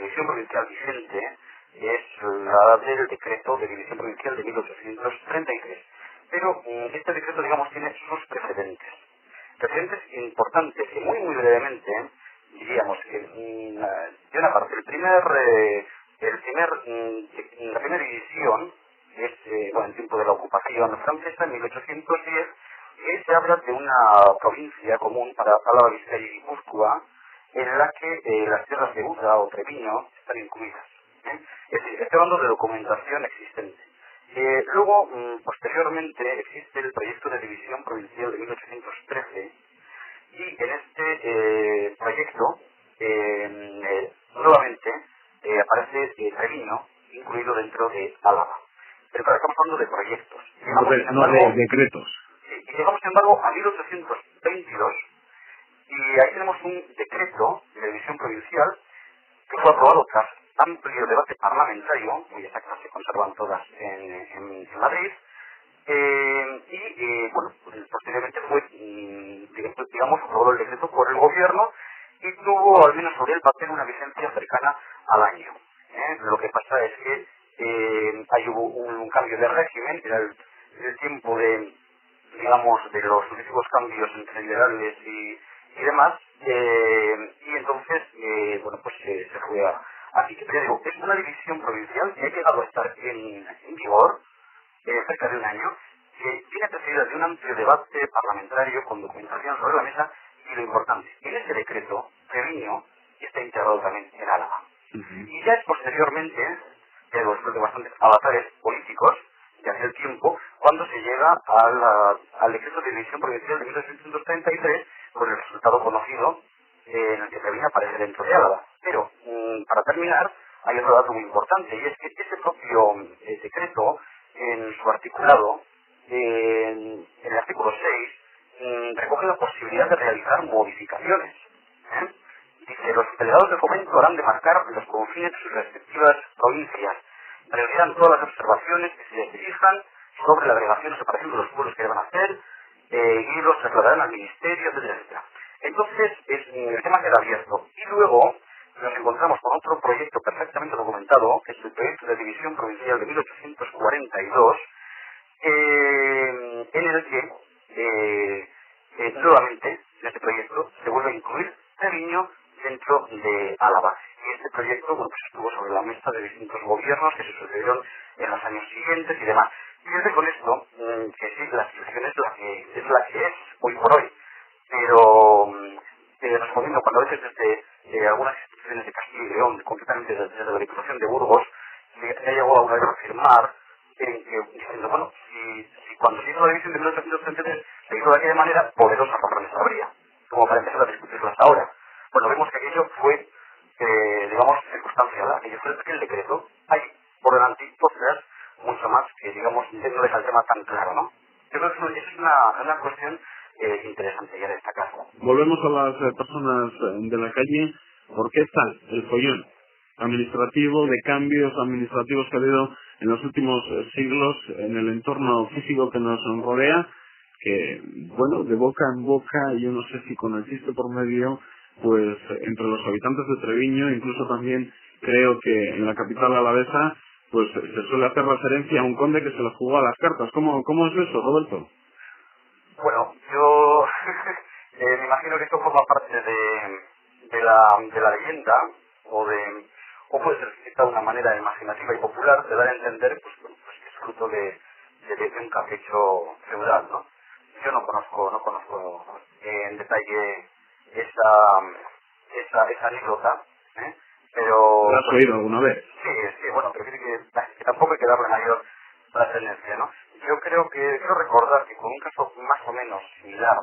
Speaker 3: división provincial vigente es la del decreto de división provincial de 1833. Pero este decreto, digamos, tiene sus precedentes. Precedentes importantes y muy brevemente, diríamos que de una parte, la primera división es, en tiempo de la ocupación francesa, en 1810, que se habla de una provincia común para Álava, Vizcaya y Guipúzcoa, en la que las tierras de Uda o Treviño están incluidas. Es decir, estoy hablando de documentación existente. Luego, posteriormente, existe el proyecto de división provincial de 1813, y en este proyecto, nuevamente, aparece Treviño incluido dentro de Álava. Pero claro, estamos hablando de proyectos.
Speaker 1: No de decretos.
Speaker 3: Sí, y llegamos, sin embargo, a 1822, y ahí tenemos un decreto de división provincial que fue aprobado tras amplio debate parlamentario, cuyas actas se conservan todas en Madrid, posteriormente fue, digamos, aprobado el decreto por el gobierno y tuvo, al menos sobre el papel, una vigencia cercana al año. Lo que pasa es que ahí hubo un cambio de régimen, era el tiempo de, digamos, de los sucesivos cambios entre liberales y demás, y entonces, se fue a... Así que, pero digo, es una división provincial que ha llegado a estar en vigor cerca de un año, que tiene precedida de un amplio debate parlamentario con documentación sobre la mesa, y lo importante, en ese decreto, Treviño está integrado también en Álava. Y ya es posteriormente, después de bastantes avatares políticos de aquel tiempo, cuando se llega al decreto de división provincial de 1833, con el resultado conocido, en el que Treviño aparece dentro de Álava. Pero, para terminar, hay otro dato muy importante, y es que ese propio decreto, en su articulado, en el artículo 6, recoge la posibilidad de realizar modificaciones. Dice, los delegados de fomento habrán de marcar los confines de sus respectivas provincias, realizarán todas las observaciones que se les dirijan sobre la agregación o separación de los pueblos que deban hacer, y los trasladarán al ministerio, etcétera, etcétera. Entonces, el tema queda abierto. Y luego nos encontramos con otro proyecto perfectamente documentado, que es el proyecto de división provincial de 1842, en el que, nuevamente, en este proyecto se vuelve a incluir Treviño dentro de Álava. Y este proyecto, estuvo sobre la mesa de distintos gobiernos que se sucedieron en los años siguientes y demás. Fíjense con esto, que sí, la situación es la que es hoy por hoy. Pero, respondiendo, cuando a veces desde algunas instituciones de Castilla y León, concretamente desde la Diputación de Burgos, se ha llegado a una vez a afirmar diciendo, si cuando se hizo la división de 1833 se hizo de aquella manera, poderosa razones habría, como para empezar a discutirlo hasta ahora. Bueno, vemos que aquello fue, circunstancial, aquello fue aquel decreto. Hay por delante otras, mucho más, que no deja el tema tan claro, ¿no? Yo creo que eso es una cuestión interesante ya destacar.
Speaker 1: Volvemos a las personas de la calle. ¿Por qué está el follón administrativo, de cambios administrativos que ha habido en los últimos siglos en el entorno físico que nos rodea? Que, de boca en boca, yo no sé si con el chiste por medio, pues entre los habitantes de Treviño, incluso también creo que en la capital alavesa, pues se suele hacer referencia a un conde que se las jugó a las cartas. ¿Cómo es eso, Roberto?
Speaker 3: Bueno, yo me imagino que esto forma parte de la leyenda, o puede ser quizá una manera imaginativa y popular de dar a entender pues que es fruto de un capricho feudal, ¿no? Yo no conozco en detalle esa anécdota, pero...
Speaker 1: ¿Lo has oído alguna vez?
Speaker 3: Sí, pero que tampoco hay que darle mayor trascendencia, ¿no? Yo quiero recordar que con un caso más o menos similar,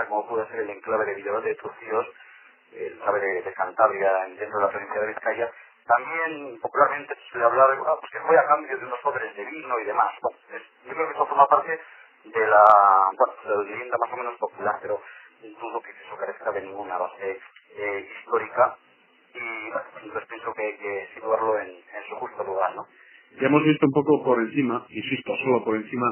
Speaker 3: como puede ser el enclave de Villanueva de Trucíos, el enclave de Cantabria, dentro de la provincia de Vizcaya, también popularmente se suele hablar de que fue a cambio de unos sobres de vino y demás. Yo creo que eso forma parte de la leyenda más o menos popular, pero dudo que eso carezca de ninguna base histórica, y entonces pienso que hay que situarlo en su justo lugar, ¿no?
Speaker 1: Ya hemos visto un poco por encima, insisto, solo por encima,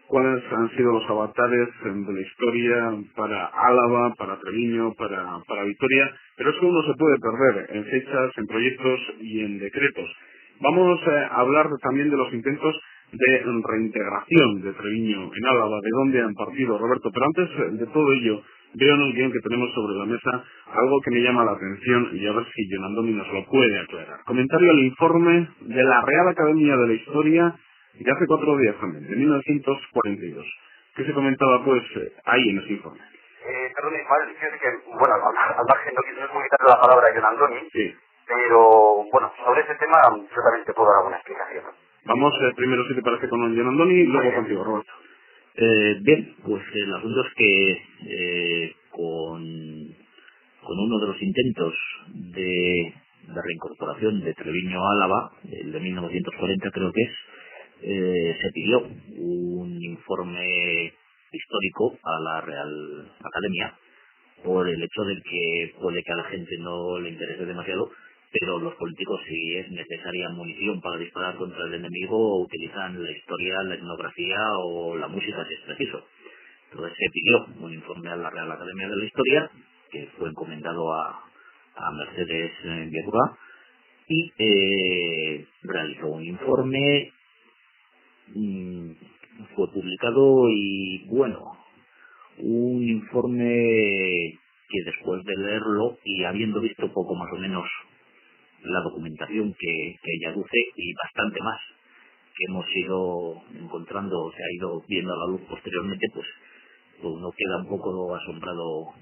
Speaker 1: cuáles han sido los avatares de la historia para Álava, para Treviño, para Vitoria, pero es que uno se puede perder en fechas, en proyectos y en decretos. Vamos a hablar también de los intentos de reintegración de Treviño en Álava, de dónde han partido, Roberto, pero antes de todo ello, veo en el guión que tenemos sobre la mesa algo que me llama la atención y a ver si Jon Andoni nos lo puede aclarar. Comentario al informe de la Real Academia de la Historia de hace 4 días también, de 1942. ¿Qué se comentaba pues ahí en ese informe?
Speaker 3: Perdón, Ismael, fíjate que, bueno, al margen no quiero quitarle la palabra a Jon Andoni,
Speaker 1: Sí.
Speaker 3: pero, bueno, sobre ese tema yo también te puedo dar alguna explicación.
Speaker 1: Vamos primero, si te parece, con Jon Andoni y luego contigo, Roberto.
Speaker 2: Bien, pues el asunto es que con uno de los intentos de reincorporación de Treviño a Álava, el de 1940 creo que es, se pidió un informe histórico a la Real Academia por el hecho de que puede que a la gente no le interese demasiado, pero los políticos, si es necesaria munición para disparar contra el enemigo, utilizan la historia, la etnografía o la música si es preciso. Entonces se pidió un informe a la Real Academia de la Historia, que fue encomendado a Mercedes Viagura, y realizó un informe, fue publicado y bueno, un informe que después de leerlo y habiendo visto poco más o menos la documentación que ella aduce y bastante más que hemos ido encontrando, se ha ido viendo a la luz posteriormente, pues uno queda un poco asombrado.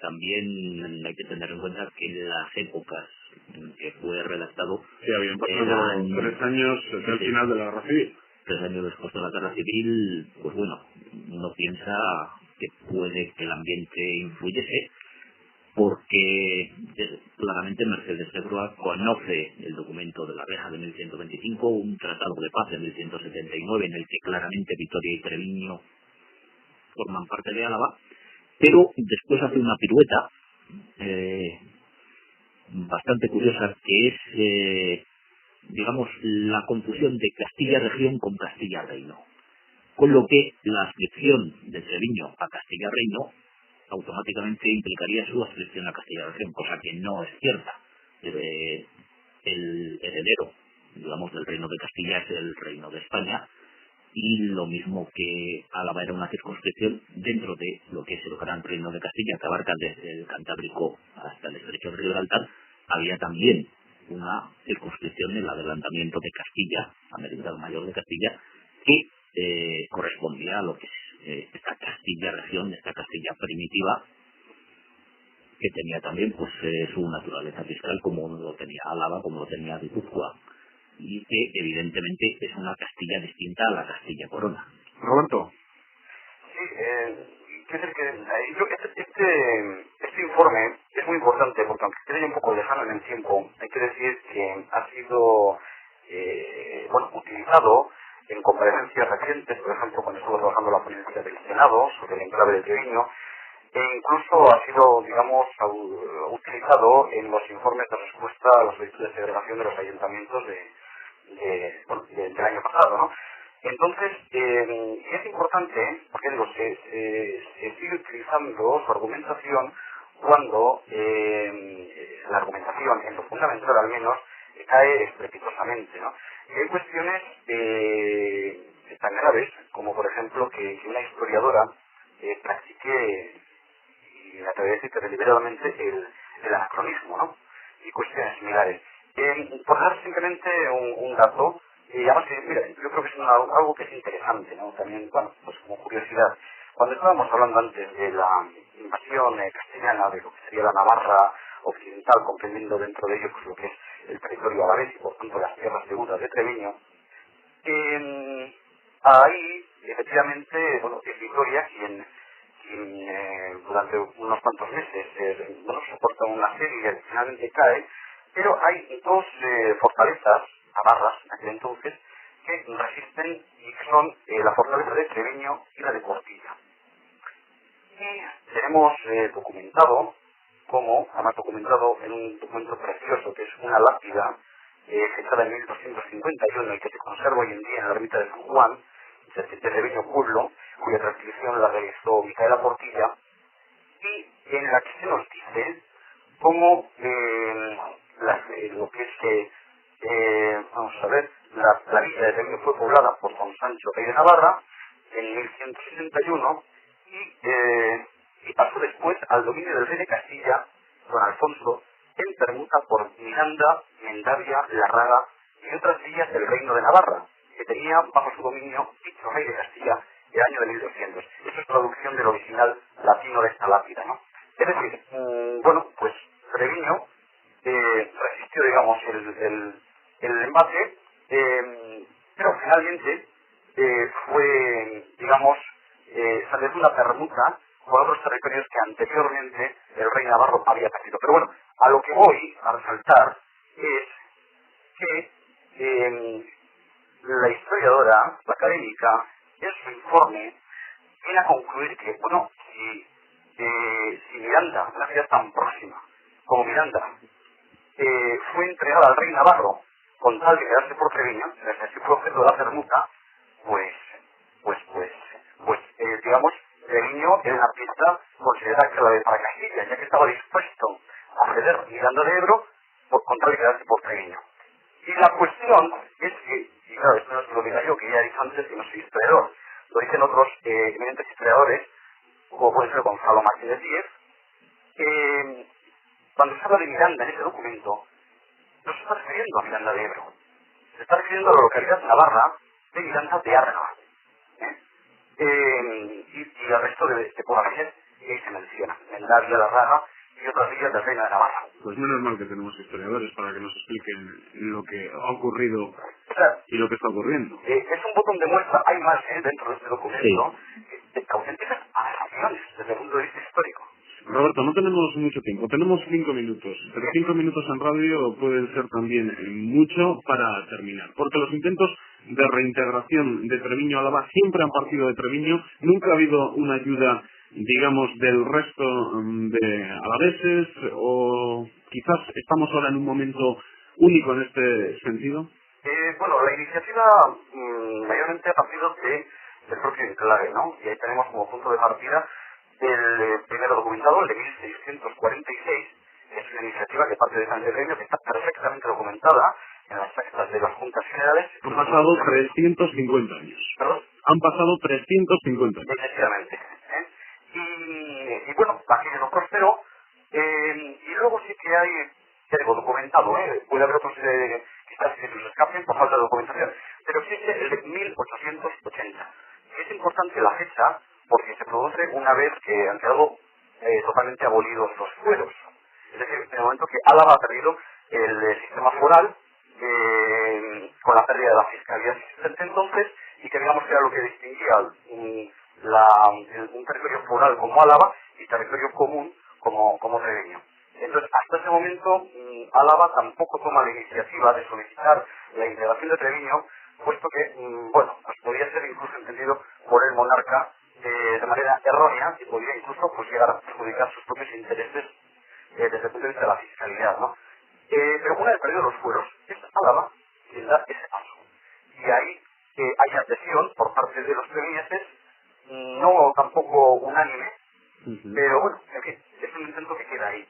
Speaker 2: También hay que tener en cuenta que las épocas en que fue redactado
Speaker 1: habían pasado 3 años desde el final de la Guerra Civil.
Speaker 2: 3 años después de la Guerra Civil, pues bueno, uno piensa que puede que el ambiente influyese, porque claramente Mercedes Viagura conoce el documento de la Reja de 1125, un tratado de paz de 1179 en el que claramente Vitoria y Treviño forman parte de Álava, pero después hace una pirueta bastante curiosa que es, digamos, la confusión de Castilla-Región con Castilla-Reino, con lo que la adscripción de Treviño a Castilla-Reino automáticamente implicaría su adscripción a Castilla-Región, cosa que no es cierta. El heredero, digamos, del Reino de Castilla es el Reino de España, y lo mismo que Álava era una circunscripción dentro de lo que es el Gran Reino de Castilla, que abarca desde el Cantábrico hasta el Estrecho de Gibraltar, había también una circunscripción en el adelantamiento de Castilla, la Meridiano Mayor de Castilla, que correspondía a lo que es esta Castilla-Región, esta Castilla primitiva, que tenía también pues su naturaleza fiscal, como lo tenía Álava, como lo tenía Guipúzcoa, y que evidentemente es una Castilla distinta a la Castilla Corona.
Speaker 1: Roberto.
Speaker 3: Sí, quiero decir que este informe es muy importante porque aunque esté un poco lejano en el tiempo, hay que decir que ha sido utilizado en comparecencias recientes, por ejemplo, cuando estuvo trabajando la ponencia del Senado sobre el enclave de Treviño, e incluso ha sido, digamos, utilizado en los informes de respuesta a las solicitudes de segregación de los ayuntamientos del año pasado, ¿no? Entonces, es importante, porque digo, se sigue utilizando su argumentación cuando la argumentación, en lo fundamental al menos, cae estrepitosamente, ¿no? Y hay cuestiones tan graves como, por ejemplo, que una historiadora practique, y me atrevería a decir que deliberadamente, el anacronismo, ¿no? Y cuestiones similares. Por dar simplemente un dato, y además, mira, yo creo que es algo que es interesante, ¿no? También, bueno, pues como curiosidad. Cuando estábamos hablando antes de la invasión castellana, de lo que sería la Navarra occidental, comprendiendo dentro de ello pues lo que es el territorio alavés y por tanto las tierras deudas de Treviño, ahí, efectivamente, bueno, es Vitoria quien durante unos cuantos meses soporta una serie y finalmente cae, pero hay dos fortalezas navarras en aquel entonces que resisten y que son la fortaleza de Treviño y la de Portilla. Y tenemos documentado, además documentado en un documento precioso que es una lápida fechada en 1251 y que se conserva hoy en día en la ermita de San Juan, de Treviño Pueblo, cuya transcripción la realizó Micaela Portilla, y en la que se nos dice cómo lo que es vamos a ver, la villa de Treviño fue poblada por Don Sancho Rey de Navarra en 1161 y pasó después al dominio del rey de Castilla, Don Alfonso, en permuta por Miranda, Mendavia, Larraga y otras villas del reino de Navarra, que tenía bajo su dominio dicho rey de Castilla el año de 1200. Eso es traducción del original latino de esta lápida, ¿no? Es decir, bueno, pues Treviño resistió, digamos, el embate, pero finalmente fue, digamos, salió una permuta con otros territorios que anteriormente el rey navarro había perdido. Pero bueno, a lo que voy a resaltar es que la historiadora, la académica, en su informe viene a concluir que, bueno, si Miranda, una ciudad tan próxima como Miranda, fue entregada al rey navarro con tal de quedarse por Treviño, es decir, fue objeto de la permuta, pues, digamos, Treviño era una pista considerada clave para Castilla, ya que estaba dispuesto a ceder Miranda de Ebro con tal de quedarse por Treviño. Y la cuestión es que, y claro, esto no es lo que diga yo, que ya he dicho antes que no soy historiador, lo dicen otros eminentes historiadores, como puede ser Gonzalo Martínez Díez, cuando se habla de Miranda en ese documento, no se está refiriendo a Miranda de Ebro, se está refiriendo a la localidad navarra de Miranda de Arga, y al resto de poblaciones que ahí se menciona, Mendavia, Larraga y otras villas del reino de Navarra.
Speaker 1: Pues menos mal que tenemos historiadores para que nos expliquen lo que ha ocurrido
Speaker 3: Claro,
Speaker 1: y lo que está ocurriendo.
Speaker 3: es un botón de muestra, hay más dentro de este documento, de auténticas aberraciones desde el punto de vista histórico.
Speaker 1: Roberto, no tenemos mucho tiempo, tenemos 5 minutos, pero 5 minutos en radio pueden ser también mucho para terminar, porque los intentos de reintegración de Treviño a Álava siempre han partido de Treviño, nunca ha habido una ayuda, digamos, del resto de alaveses, o quizás estamos ahora en un momento único en este sentido.
Speaker 3: Bueno, la iniciativa mayormente ha partido del propio enclave, ¿no? Y ahí tenemos como punto de partida el primero documentado, el de 1646, es una iniciativa que parte de San Treviño, que está perfectamente documentada en las actas de las Juntas Generales.
Speaker 1: Han pasado 350 años.
Speaker 3: ¿Perdón?
Speaker 1: Han pasado 350 años.
Speaker 3: Efectivamente. Y bueno, aquello no prosperó. Y luego sí que hay, ya digo, documentado, puede haber otros quizás que se nos escapen por falta de documentación, pero existe el de 1880. Y es importante la fecha porque se produce una vez que han quedado totalmente abolidos los fueros. Es decir, en el momento que Álava ha perdido el sistema foral, con la pérdida de la fiscalía existente entonces, y que digamos que era lo que distinguía un territorio foral como Álava y territorio común como Treviño. Entonces, hasta ese momento, Álava tampoco toma la iniciativa de solicitar la integración de Treviño, puesto que, bueno, pues podía ser incluso entendido por el monarca de manera errónea y podría incluso pues llegar a perjudicar sus propios intereses desde el punto de vista de la fiscalidad, ¿no? Pero una vez perdido los fueros, es Álava quien da ese paso. Y ahí hay adhesión por parte de los treviñeses, no tampoco unánime, pero bueno, en fin, es un intento que queda ahí.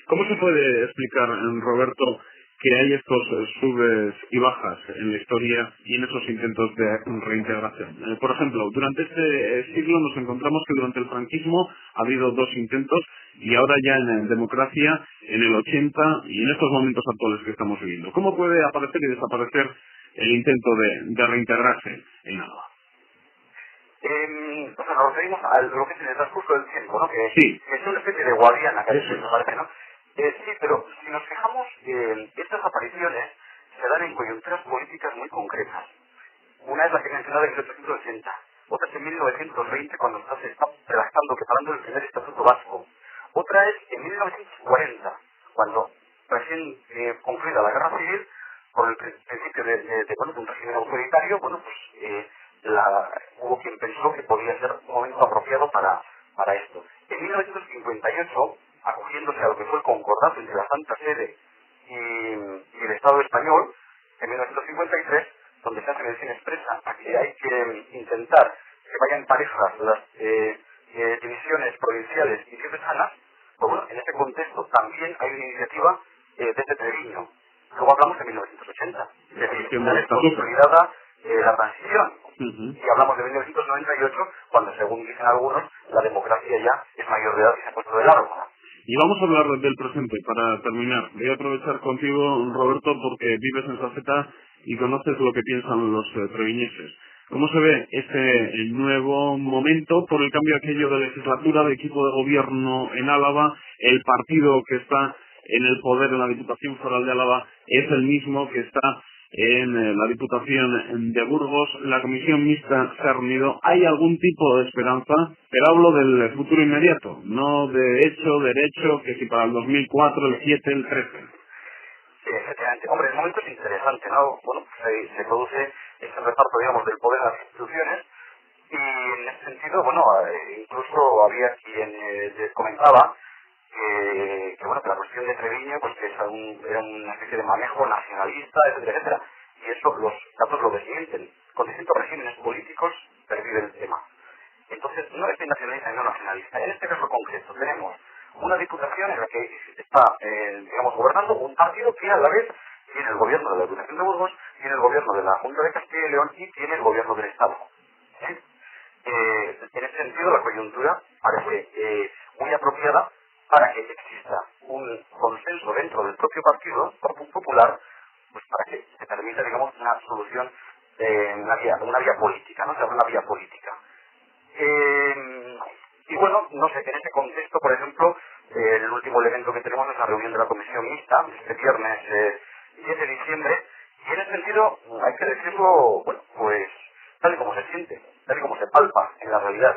Speaker 1: ¿Cómo se puede explicar, Roberto, que hay estos subes y bajas en la historia y en esos intentos de reintegración? Por ejemplo, durante este siglo nos encontramos que durante el franquismo ha habido 2 intentos y ahora ya en democracia en el 80 y en estos momentos actuales que estamos viviendo. ¿Cómo puede aparecer y desaparecer el intento de reintegrarse en Álava?
Speaker 3: O sea, nos referimos a lo que es en el transcurso del tiempo, ¿no? Que
Speaker 1: Sí.
Speaker 3: Es una especie de guardiana, que a veces nos parece, ¿no? Sí, pero si nos fijamos, estas apariciones se dan en coyunturas políticas muy concretas. Una es la que mencionaba en 1880, otra es en 1920, cuando se está redactando, preparando el primer estatuto vasco. Otra es en 1940, cuando recién concluida la guerra civil, por el principio de un régimen autoritario, bueno, pues hubo quien pensó que podía ser un momento apropiado para esto. En 1958, acogiéndose a lo que fue el concordato entre la Santa Sede y el Estado español, en 1953 donde se hace mención expresa a que hay que intentar que vayan parejas las divisiones provinciales y diocesanas, pues bueno, en ese contexto también hay una iniciativa desde Treviño. Luego hablamos de 1980, es decir, una vez consolidada la transición. Y hablamos de 1998, cuando según dicen algunos, la democracia ya es mayor de edad y se ha puesto de largo.
Speaker 1: Y vamos a hablar del presente para terminar. Voy a aprovechar contigo, Roberto, porque vives en Saceta y conoces lo que piensan los treviñeses. ¿Cómo se ve ese nuevo momento por el cambio aquello de legislatura, de equipo de gobierno en Álava? El partido que está en el poder en la Diputación Foral de Álava es el mismo que está en la Diputación de Burgos. La comisión mixta se ha reunido. ¿Hay algún tipo de esperanza? Pero hablo del futuro inmediato, no de hecho, derecho, que si para el 2004, el 7, el 13.
Speaker 3: Sí, efectivamente. Hombre, el momento es interesante, ¿no? Bueno, se produce ese reparto, digamos, del poder de las instituciones y en ese sentido, bueno, incluso había quien comentaba que bueno, que la cuestión de Treviño, pues que era una especie de manejo nacionalista, etcétera, etcétera. Y eso los datos lo desmienten. Con distintos regímenes políticos pervive el tema. Entonces, no es nacionalista y no nacionalista. En este caso concreto tenemos una diputación en la que está, digamos, gobernando un partido que a la vez tiene el gobierno de la Diputación de Burgos, tiene el gobierno de la Junta de Castilla y León y tiene el gobierno del Estado. En ese sentido, la coyuntura parece muy apropiada para que exista un consenso dentro del propio partido popular, pues para que se permita, digamos, una solución, una vía política, ¿no? O sea, una vía política. Y bueno, no sé, en ese contexto, por ejemplo, el último elemento que tenemos es la reunión de la comisión mixta, este viernes 10 de diciembre, y en ese sentido hay que decirlo, bueno, pues tal y como se siente, tal y como se palpa en la realidad.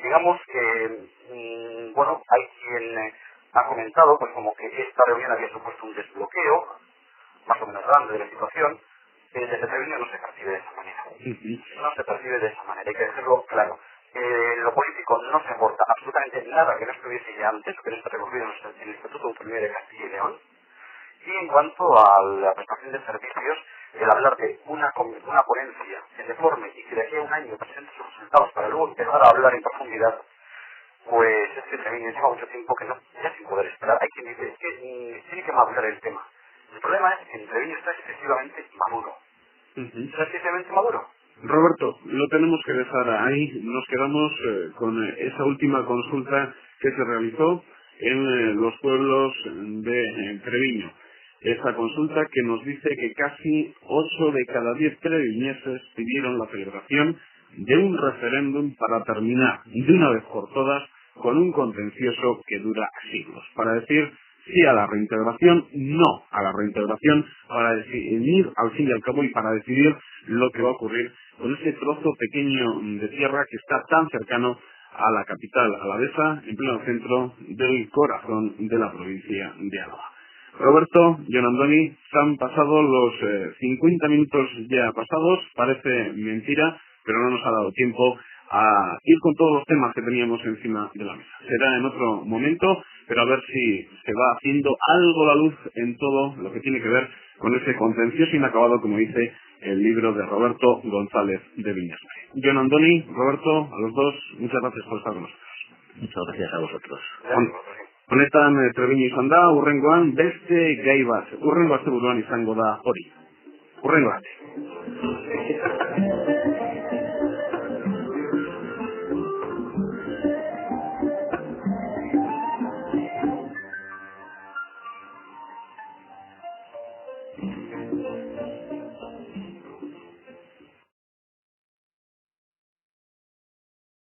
Speaker 3: Digamos que, bueno, hay quien ha comentado, pues como que esta reunión había supuesto un desbloqueo, más o menos grande de la situación. Desde Treviño no se percibe de esa manera. No se percibe de esa manera, hay que decirlo claro. Lo político no se aporta absolutamente nada que no estuviese ya antes, que no está recogido en el Estatuto Autonómico de Castilla y León. Y en cuanto a la prestación de servicios, el hablar de una ponencia que se forme y que de aquí a un año presente sus resultados para luego empezar a hablar en profundidad, pues es que Treviño lleva mucho tiempo que no, ya sin poder esperar. Hay quien dice, es que tiene que madurar el tema. El problema es que Treviño está excesivamente maduro. ¿Está excesivamente maduro?
Speaker 1: Roberto, lo tenemos que dejar ahí. Nos quedamos con esa última consulta que se realizó en los pueblos de Treviño. Esa consulta que nos dice que casi 8 de cada 10 treviñeses pidieron la celebración de un referéndum para terminar de una vez por todas con un contencioso que dura siglos. Para decir sí a la reintegración, no a la reintegración, para decidir al fin y al cabo y para decidir lo que va a ocurrir con ese trozo pequeño de tierra que está tan cercano a la capital alavesa, en pleno centro del corazón de la provincia de Álava. Roberto, Jon Andoni, se han pasado los 50 minutos ya pasados, parece mentira, pero no nos ha dado tiempo a ir con todos los temas que teníamos encima de la mesa. Será en otro momento, pero a ver si se va haciendo algo la luz en todo lo que tiene que ver con ese contencioso inacabado, como dice el libro de Roberto González de Viñasme. Jon Andoni, Roberto, a los dos, muchas gracias por estar con nosotros.
Speaker 2: Muchas gracias a vosotros.
Speaker 1: Honetan Treviño izan da, urrengoan beste gai bat. Urrengo asteburuan izango da hori. Urrengo arte.